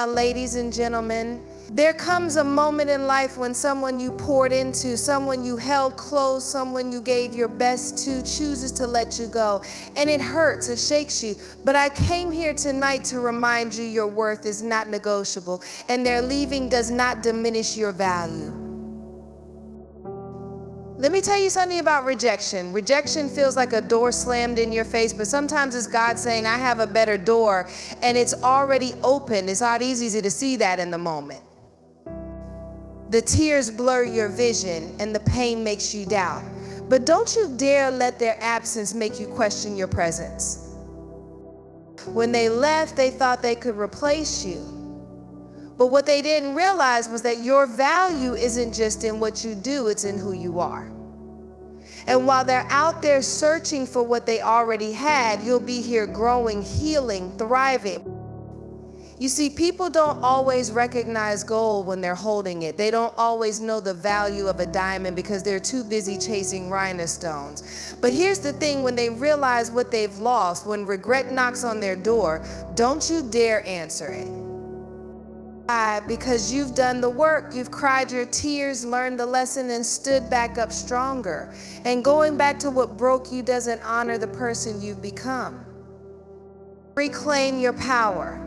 Ladies and gentlemen, there comes a moment in life when someone you poured into, someone you held close, someone you gave your best to, chooses to let you go. And it hurts, it shakes you. But I came here tonight to remind you your worth is not negotiable, and their leaving does not diminish your value. Let me tell you something about rejection. Rejection feels like a door slammed in your face, but sometimes it's God saying, I have a better door, and it's already open. It's not easy to see that in the moment. The tears blur your vision, and the pain makes you doubt. But don't you dare let their absence make you question your presence. When they left, they thought they could replace you. But what they didn't realize was that your value isn't just in what you do, it's in who you are. And while they're out there searching for what they already had, you'll be here growing, healing, thriving. You see, people don't always recognize gold when they're holding it. They don't always know the value of a diamond because they're too busy chasing rhinestones. But here's the thing, when they realize what they've lost, when regret knocks on their door, don't you dare answer it. Because you've done the work, you've cried your tears, learned the lesson, and stood back up stronger. And going back to what broke you doesn't honor the person you've become. Reclaim your power.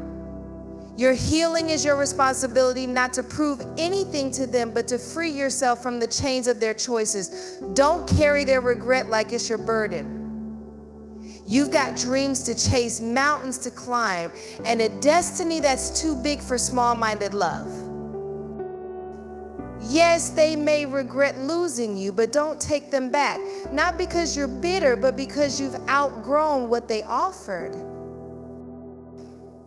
Your healing is your responsibility, not to prove anything to them, but to free yourself from the chains of their choices. Don't carry their regret like it's your burden. You've got dreams to chase, mountains to climb, and a destiny that's too big for small-minded love. Yes, they may regret losing you, but don't take them back. Not because you're bitter, but because you've outgrown what they offered.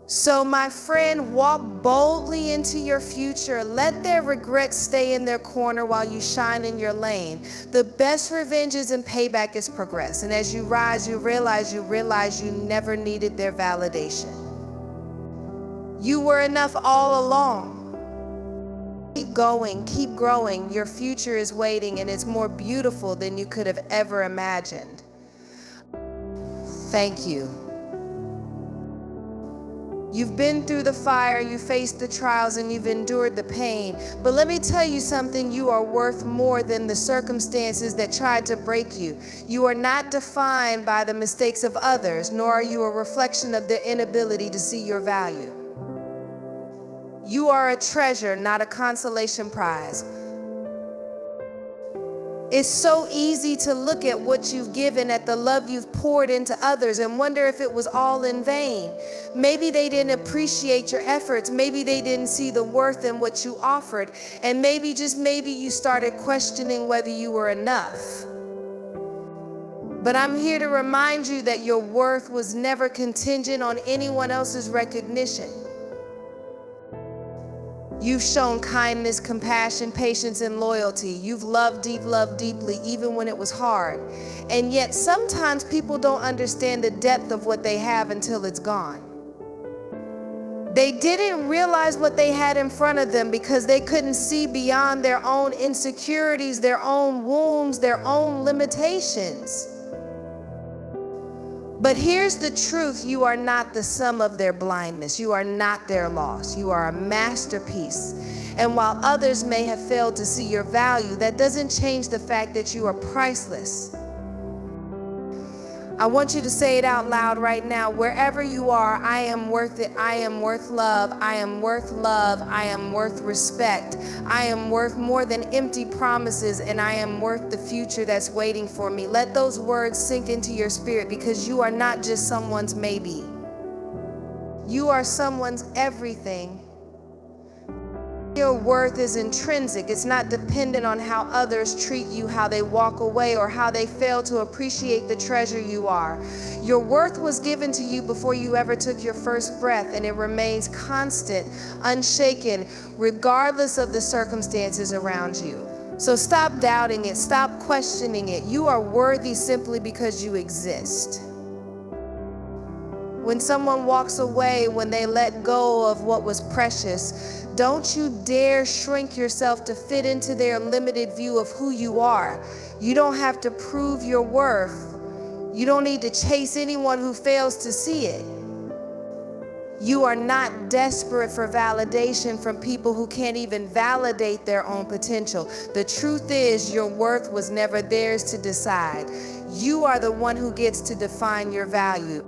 So my friend, walk boldly into your future. Let their regrets stay in their corner while you shine in your lane. The best revenge isn't payback, is progress. And as you rise, you realize you never needed their validation. You were enough all along. Keep going, keep growing. Your future is waiting, and it's more beautiful than you could have ever imagined. Thank you. You've been through the fire, you faced the trials, and you've endured the pain. But let me tell you something, you are worth more than the circumstances that tried to break you. You are not defined by the mistakes of others, nor are you a reflection of their inability to see your value. You are a treasure, not a consolation prize. It's so easy to look at what you've given, at the love you've poured into others, and wonder if it was all in vain. Maybe they didn't appreciate your efforts. Maybe they didn't see the worth in what you offered. And maybe, just maybe, you started questioning whether you were enough. But I'm here to remind you that your worth was never contingent on anyone else's recognition. You've shown kindness, compassion, patience, and loyalty. You've loved deeply, even when it was hard. And yet sometimes people don't understand the depth of what they have until it's gone. They didn't realize what they had in front of them because they couldn't see beyond their own insecurities, their own wounds, their own limitations. But here's the truth, you are not the sum of their blindness. You are not their loss. You are a masterpiece. And while others may have failed to see your value, that doesn't change the fact that you are priceless. I want you to say it out loud right now. Wherever you are, I am worth it. I am worth love. I am worth love. I am worth respect. I am worth more than empty promises, and I am worth the future that's waiting for me. Let those words sink into your spirit, because you are not just someone's maybe. You are someone's everything. Your worth is intrinsic. It's not dependent on how others treat you, how they walk away, or how they fail to appreciate the treasure you are. Your worth was given to you before you ever took your first breath, and it remains constant, unshaken, regardless of the circumstances around you. So stop doubting it. Stop questioning it. You are worthy simply because you exist. When someone walks away, when they let go of what was precious, don't you dare shrink yourself to fit into their limited view of who you are. You don't have to prove your worth. You don't need to chase anyone who fails to see it. You are not desperate for validation from people who can't even validate their own potential. The truth is, your worth was never theirs to decide. You are the one who gets to define your value.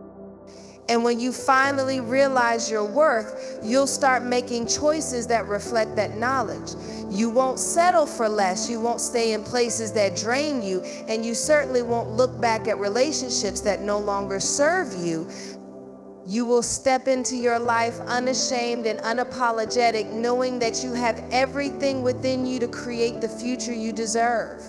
And when you finally realize your worth, you'll start making choices that reflect that knowledge. You won't settle for less. You won't stay in places that drain you. And you certainly won't look back at relationships that no longer serve you. You will step into your life unashamed and unapologetic, knowing that you have everything within you to create the future you deserve.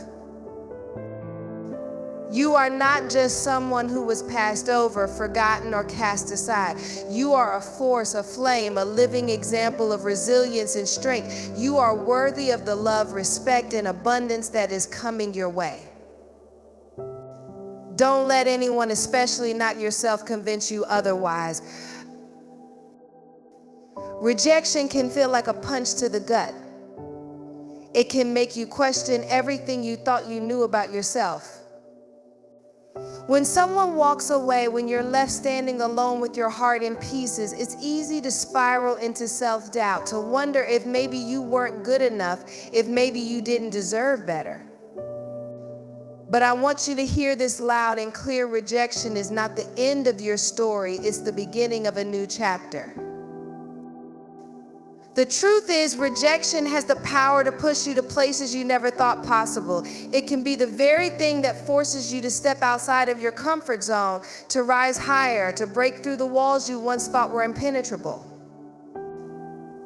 You are not just someone who was passed over, forgotten, or cast aside. You are a force, a flame, a living example of resilience and strength. You are worthy of the love, respect, and abundance that is coming your way. Don't let anyone, especially not yourself, convince you otherwise. Rejection can feel like a punch to the gut. It can make you question everything you thought you knew about yourself. When someone walks away, when you're left standing alone with your heart in pieces, it's easy to spiral into self-doubt, to wonder if maybe you weren't good enough, if maybe you didn't deserve better. But I want you to hear this loud and clear: rejection is not the end of your story, it's the beginning of a new chapter. The truth is, rejection has the power to push you to places you never thought possible. It can be the very thing that forces you to step outside of your comfort zone, to rise higher, to break through the walls you once thought were impenetrable.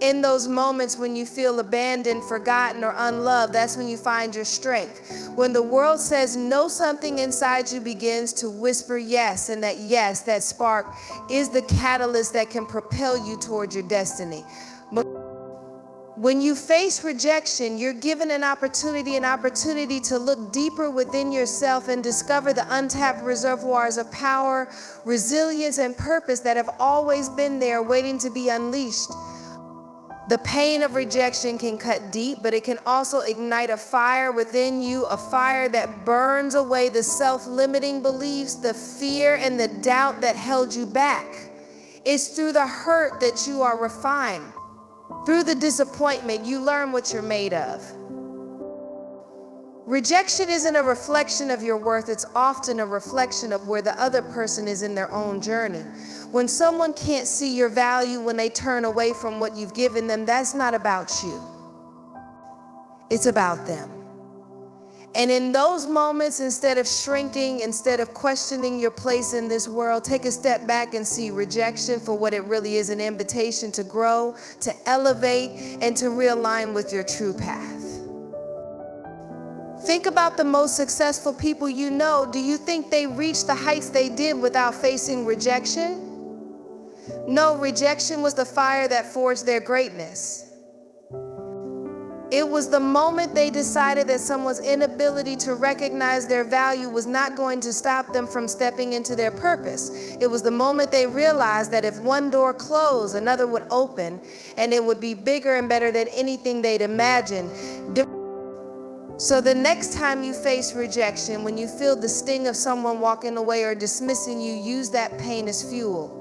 In those moments when you feel abandoned, forgotten, or unloved, that's when you find your strength. When the world says no, something inside you begins to whisper yes, and that yes, that spark, is the catalyst that can propel you toward your destiny. When you face rejection, you're given an opportunity to look deeper within yourself and discover the untapped reservoirs of power, resilience, and purpose that have always been there waiting to be unleashed. The pain of rejection can cut deep, but it can also ignite a fire within you, a fire that burns away the self-limiting beliefs, the fear, and the doubt that held you back. It's through the hurt that you are refined. Through the disappointment, you learn what you're made of. Rejection isn't a reflection of your worth, it's often a reflection of where the other person is in their own journey. When someone can't see your value, when they turn away from what you've given them, that's not about you. It's about them. And in those moments, instead of shrinking, instead of questioning your place in this world, take a step back and see rejection for what it really is: an invitation to grow, to elevate, and to realign with your true path. Think about the most successful people you know. Do you think they reached the heights they did without facing rejection? No, rejection was the fire that forged their greatness. It was the moment they decided that someone's inability to recognize their value was not going to stop them from stepping into their purpose. It was the moment they realized that if one door closed, another would open, and it would be bigger and better than anything they'd imagined. So the next time you face rejection, when you feel the sting of someone walking away or dismissing you, use that pain as fuel.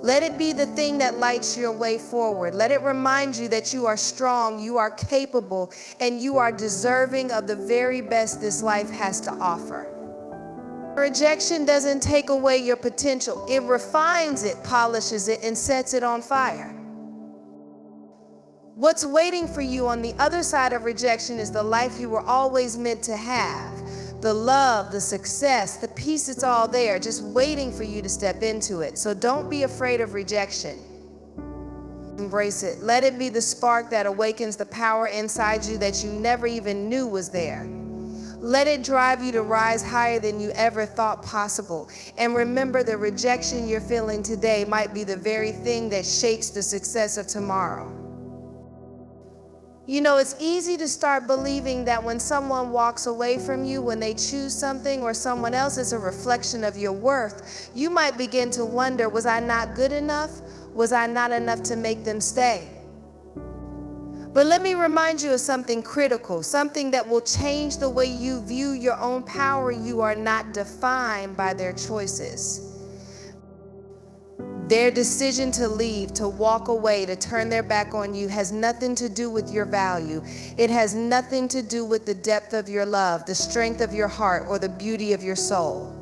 Let it be the thing that lights your way forward. Let it remind you that you are strong, you are capable, and you are deserving of the very best this life has to offer. Rejection doesn't take away your potential. It refines it, polishes it, and sets it on fire. What's waiting for you on the other side of rejection is the life you were always meant to have. The love, the success, the peace, it's all there, just waiting for you to step into it. So don't be afraid of rejection. Embrace it. Let it be the spark that awakens the power inside you that you never even knew was there. Let it drive you to rise higher than you ever thought possible. And remember, the rejection you're feeling today might be the very thing that shapes the success of tomorrow. You know, it's easy to start believing that when someone walks away from you, when they choose something or someone else, it's a reflection of your worth. You might begin to wonder, was I not good enough? Was I not enough to make them stay? But let me remind you of something critical, something that will change the way you view your own power. You are not defined by their choices. Their decision to leave, to walk away, to turn their back on you has nothing to do with your value. It has nothing to do with the depth of your love, the strength of your heart, or the beauty of your soul.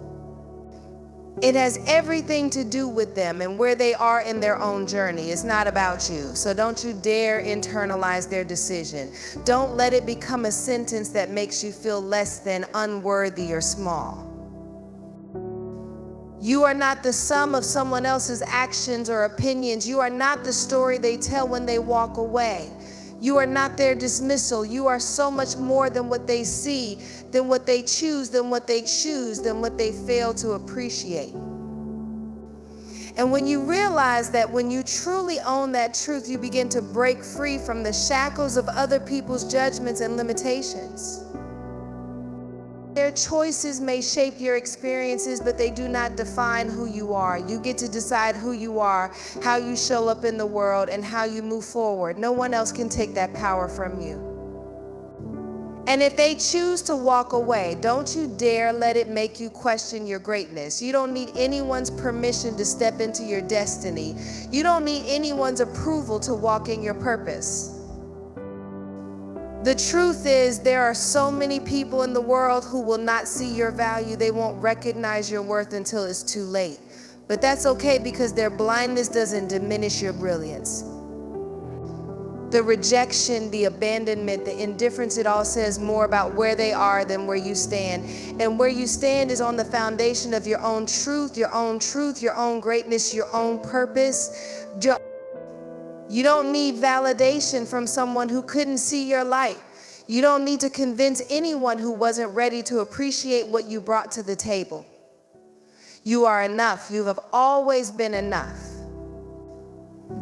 It has everything to do with them and where they are in their own journey. It's not about you. So don't you dare internalize their decision. Don't let it become a sentence that makes you feel less than, unworthy, or small. You are not the sum of someone else's actions or opinions. You are not the story they tell when they walk away. You are not their dismissal. You are so much more than what they see, than what they choose, than what they fail to appreciate. And when you realize that, when you truly own that truth, you begin to break free from the shackles of other people's judgments and limitations. Their choices may shape your experiences, but they do not define who you are. You get to decide who you are, how you show up in the world, and how you move forward. No one else can take that power from you. And if they choose to walk away, don't you dare let it make you question your greatness. You don't need anyone's permission to step into your destiny. You don't need anyone's approval to walk in your purpose. The truth is, there are so many people in the world who will not see your value. They won't recognize your worth until it's too late. But that's okay, because their blindness doesn't diminish your brilliance. The rejection, the abandonment, the indifference, it all says more about where they are than where you stand. And where you stand is on the foundation of your own truth, your own greatness, your own purpose. You don't need validation from someone who couldn't see your light. You don't need to convince anyone who wasn't ready to appreciate what you brought to the table. You are enough. You have always been enough.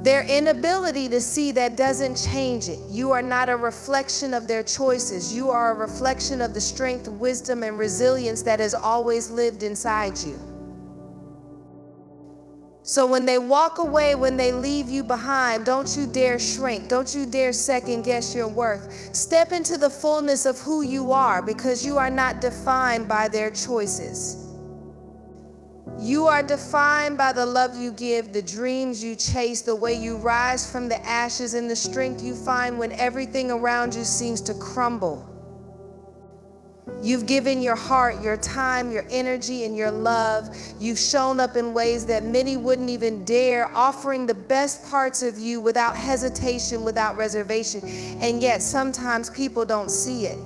Their inability to see that doesn't change it. You are not a reflection of their choices. You are a reflection of the strength, wisdom, and resilience that has always lived inside you. So when they walk away, when they leave you behind, don't you dare shrink. Don't you dare second guess your worth. Step into the fullness of who you are, because you are not defined by their choices. You are defined by the love you give, the dreams you chase, the way you rise from the ashes, and the strength you find when everything around you seems to crumble. You've given your heart, your time, your energy, and your love. You've shown up in ways that many wouldn't even dare, offering the best parts of you without hesitation, without reservation. And yet sometimes people don't see it.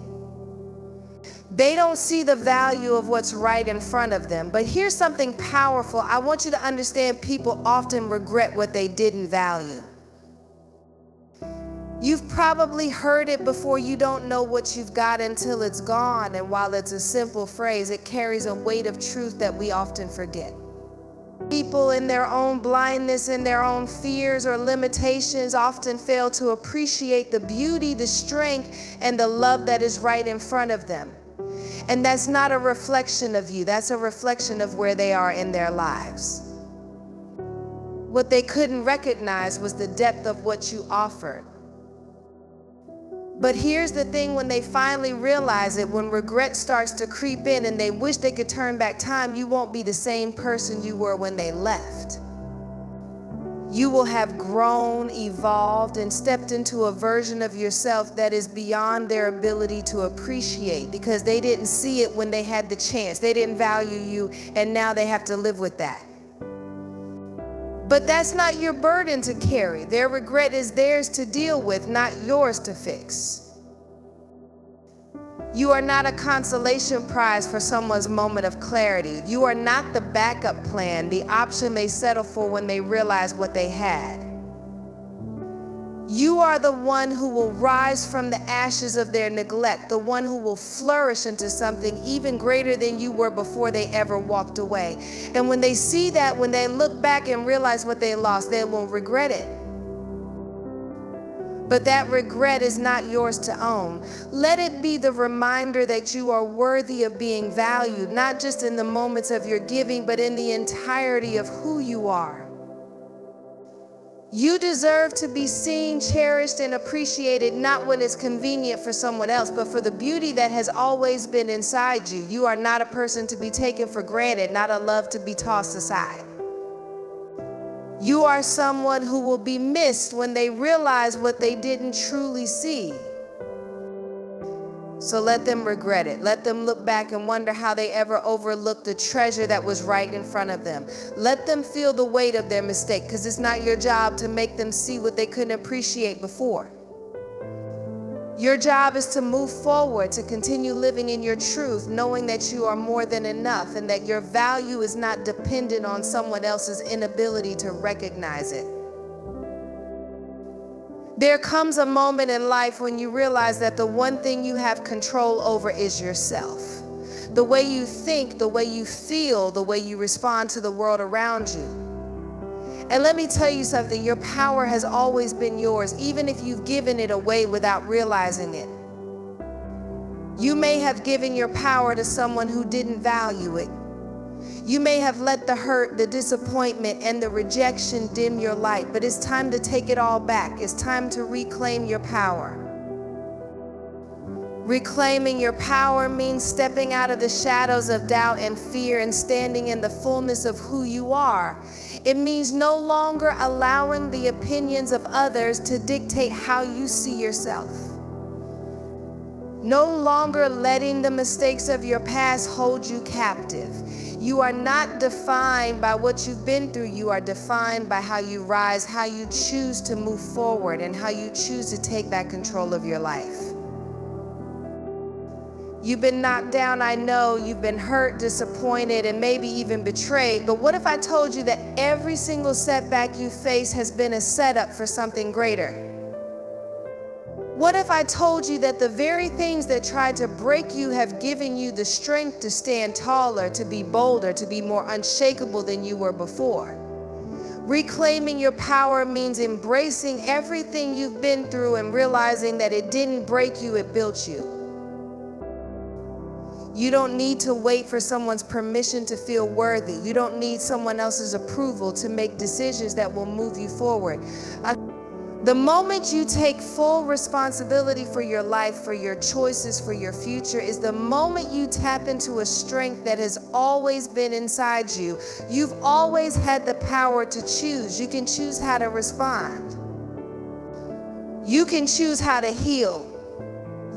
They don't see the value of what's right in front of them. But here's something powerful. I want you to understand, people often regret what they didn't value. You've probably heard it before. You don't know what you've got until it's gone. And while it's a simple phrase, it carries a weight of truth that we often forget. People in their own blindness and their own fears or limitations often fail to appreciate the beauty, the strength, and the love that is right in front of them. And that's not a reflection of you. That's a reflection of where they are in their lives. What they couldn't recognize was the depth of what you offered. But here's the thing, when they finally realize it, when regret starts to creep in and they wish they could turn back time, you won't be the same person you were when they left. You will have grown, evolved, and stepped into a version of yourself that is beyond their ability to appreciate, because they didn't see it when they had the chance. They didn't value you, and now they have to live with that. But that's not your burden to carry. Their regret is theirs to deal with, not yours to fix. You are not a consolation prize for someone's moment of clarity. You are not the backup plan, the option they settle for when they realize what they had. You are the one who will rise from the ashes of their neglect, the one who will flourish into something even greater than you were before they ever walked away. And when they see that, when they look back and realize what they lost, they will regret it. But that regret is not yours to own. Let it be the reminder that you are worthy of being valued, not just in the moments of your giving, but in the entirety of who you are. You deserve to be seen, cherished, and appreciated, not when it's convenient for someone else, but for the beauty that has always been inside you. You are not a person to be taken for granted, not a love to be tossed aside. You are someone who will be missed when they realize what they didn't truly see. So let them regret it. Let them look back and wonder how they ever overlooked the treasure that was right in front of them. Let them feel the weight of their mistake, because it's not your job to make them see what they couldn't appreciate before. Your job is to move forward, to continue living in your truth, knowing that you are more than enough and that your value is not dependent on someone else's inability to recognize it. There comes a moment in life when you realize that the one thing you have control over is yourself. The way you think, the way you feel, the way you respond to the world around you. And let me tell you something, your power has always been yours, even if you've given it away without realizing it. You may have given your power to someone who didn't value it. You may have let the hurt, the disappointment, and the rejection dim your light, but it's time to take it all back. It's time to reclaim your power. Reclaiming your power means stepping out of the shadows of doubt and fear and standing in the fullness of who you are. It means no longer allowing the opinions of others to dictate how you see yourself. No longer letting the mistakes of your past hold you captive. You are not defined by what you've been through. You are defined by how you rise, how you choose to move forward, and how you choose to take back control of your life. You've been knocked down, I know. You've been hurt, disappointed, and maybe even betrayed. But what if I told you that every single setback you face has been a setup for something greater? What if I told you that the very things that tried to break you have given you the strength to stand taller, to be bolder, to be more unshakable than you were before? Reclaiming your power means embracing everything you've been through and realizing that it didn't break you, it built you. You don't need to wait for someone's permission to feel worthy. You don't need someone else's approval to make decisions that will move you forward. The moment you take full responsibility for your life, for your choices, for your future, is the moment you tap into a strength that has always been inside you. You've always had the power to choose. You can choose how to respond. You can choose how to heal.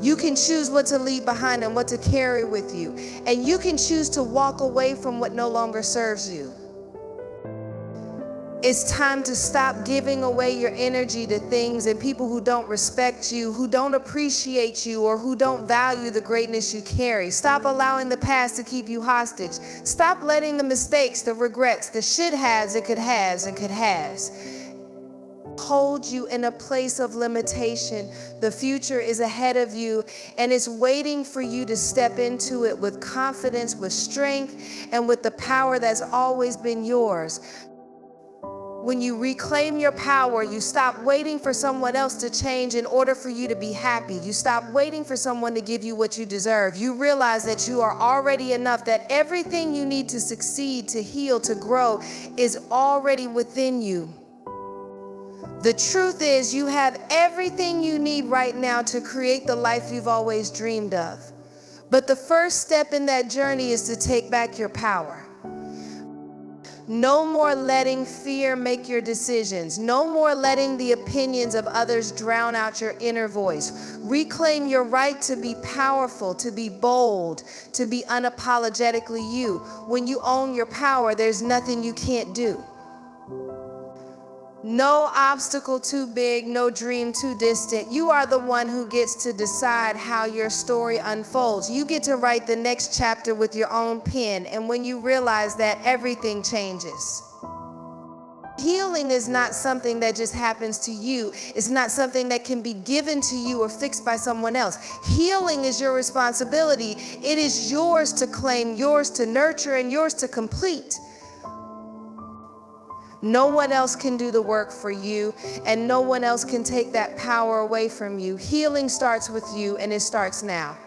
You can choose what to leave behind and what to carry with you. And you can choose to walk away from what no longer serves you. It's time to stop giving away your energy to things and people who don't respect you, who don't appreciate you, or who don't value the greatness you carry. Stop allowing the past to keep you hostage. Stop letting the mistakes, the regrets, the should haves, and could has hold you in a place of limitation. The future is ahead of you, and it's waiting for you to step into it with confidence, with strength, and with the power that's always been yours. When you reclaim your power, you stop waiting for someone else to change in order for you to be happy. You stop waiting for someone to give you what you deserve. You realize that you are already enough, that everything you need to succeed, to heal, to grow is already within you. The truth is, you have everything you need right now to create the life you've always dreamed of. But the first step in that journey is to take back your power. No more letting fear make your decisions. No more letting the opinions of others drown out your inner voice. Reclaim your right to be powerful, to be bold, to be unapologetically you. When you own your power, there's nothing you can't do. No obstacle too big, no dream too distant. You are the one who gets to decide how your story unfolds. You get to write the next chapter with your own pen, and when you realize that, everything changes. Healing is not something that just happens to you. It's not something that can be given to you or fixed by someone else. Healing is your responsibility. It is yours to claim, yours to nurture, and yours to complete. No one else can do the work for you, and no one else can take that power away from you. Healing starts with you, and it starts now.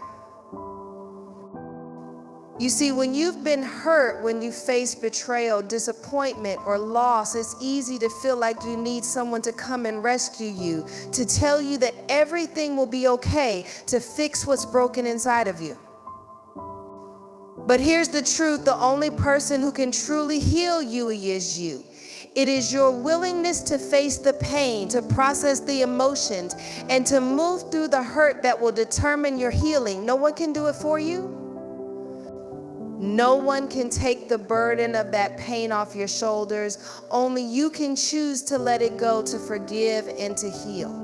You see, when you've been hurt, when you face betrayal, disappointment, or loss, it's easy to feel like you need someone to come and rescue you, to tell you that everything will be okay, to fix what's broken inside of you. But here's the truth, the only person who can truly heal you is you. It is your willingness to face the pain, to process the emotions, and to move through the hurt that will determine your healing. No one can do it for you. No one can take the burden of that pain off your shoulders. Only you can choose to let it go, to forgive, and to heal.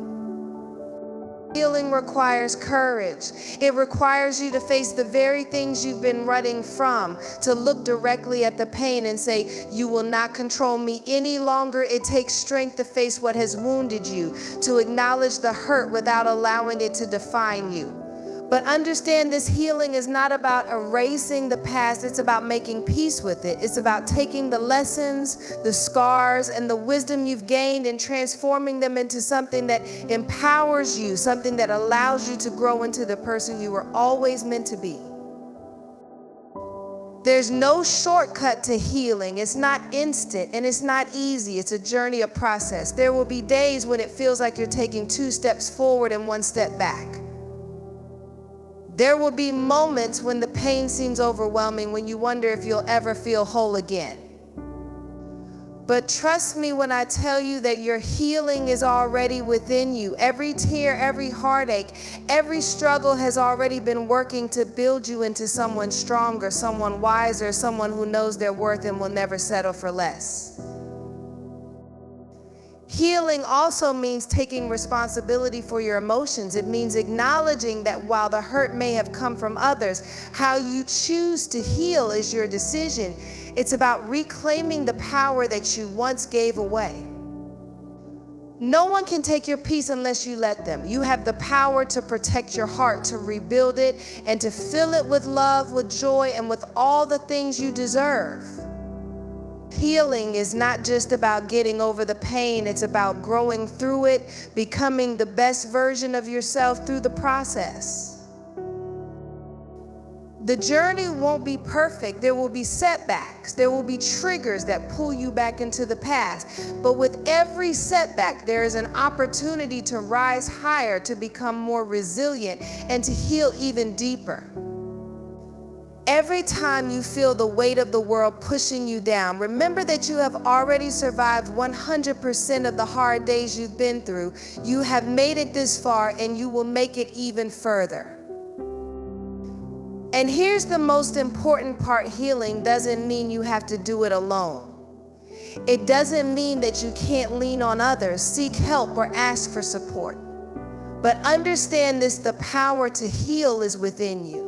Healing requires courage. It requires you to face the very things you've been running from, to look directly at the pain and say, you will not control me any longer. It takes strength to face what has wounded you, to acknowledge the hurt without allowing it to define you. But understand, this healing is not about erasing the past. It's about making peace with it. It's about taking the lessons, the scars, and the wisdom you've gained and transforming them into something that empowers you, something that allows you to grow into the person you were always meant to be. There's no shortcut to healing. It's not instant and it's not easy. It's a journey, a process. There will be days when it feels like you're taking 2 steps forward and 1 step back. There will be moments when the pain seems overwhelming, when you wonder if you'll ever feel whole again. But trust me when I tell you that your healing is already within you. Every tear, every heartache, every struggle has already been working to build you into someone stronger, someone wiser, someone who knows their worth and will never settle for less. Healing also means taking responsibility for your emotions. It means acknowledging that while the hurt may have come from others, how you choose to heal is your decision. It's about reclaiming the power that you once gave away. No one can take your peace unless you let them. You have the power to protect your heart, to rebuild it, and to fill it with love, with joy, and with all the things you deserve. Healing is not just about getting over the pain. It's about growing through it, becoming the best version of yourself through the process. The journey won't be perfect. There will be setbacks. There will be triggers that pull you back into the past. But with every setback, there is an opportunity to rise higher, to become more resilient, and to heal even deeper. Every time you feel the weight of the world pushing you down, remember that you have already survived 100% of the hard days you've been through. You have made it this far, and you will make it even further. And here's the most important part: healing doesn't mean you have to do it alone. It doesn't mean that you can't lean on others, seek help, or ask for support. But understand this: the power to heal is within you.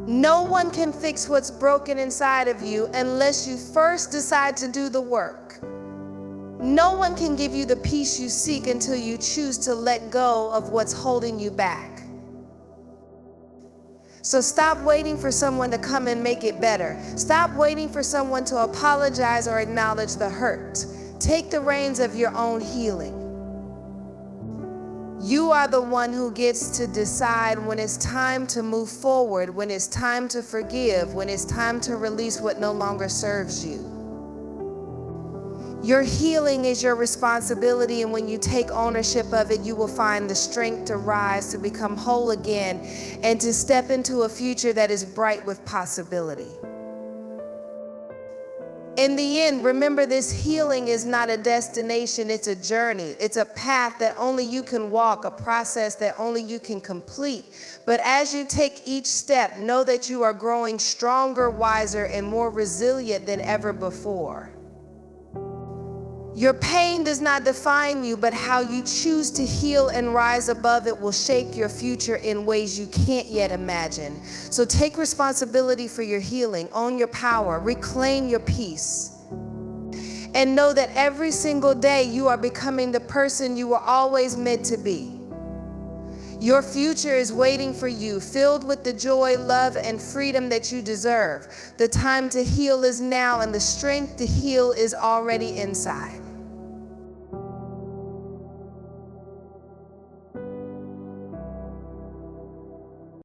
No one can fix what's broken inside of you unless you first decide to do the work. No one can give you the peace you seek until you choose to let go of what's holding you back. So stop waiting for someone to come and make it better. Stop waiting for someone to apologize or acknowledge the hurt. Take the reins of your own healing. You are the one who gets to decide when it's time to move forward, when it's time to forgive, when it's time to release what no longer serves you. Your healing is your responsibility, and when you take ownership of it, you will find the strength to rise, to become whole again, and to step into a future that is bright with possibility. In the end, remember, this healing is not a destination, it's a journey. It's a path that only you can walk, a process that only you can complete. But as you take each step, know that you are growing stronger, wiser, and more resilient than ever before. Your pain does not define you, but how you choose to heal and rise above it will shape your future in ways you can't yet imagine. So take responsibility for your healing, own your power, reclaim your peace, and know that every single day you are becoming the person you were always meant to be. Your future is waiting for you, filled with the joy, love, and freedom that you deserve. The time to heal is now, and the strength to heal is already inside.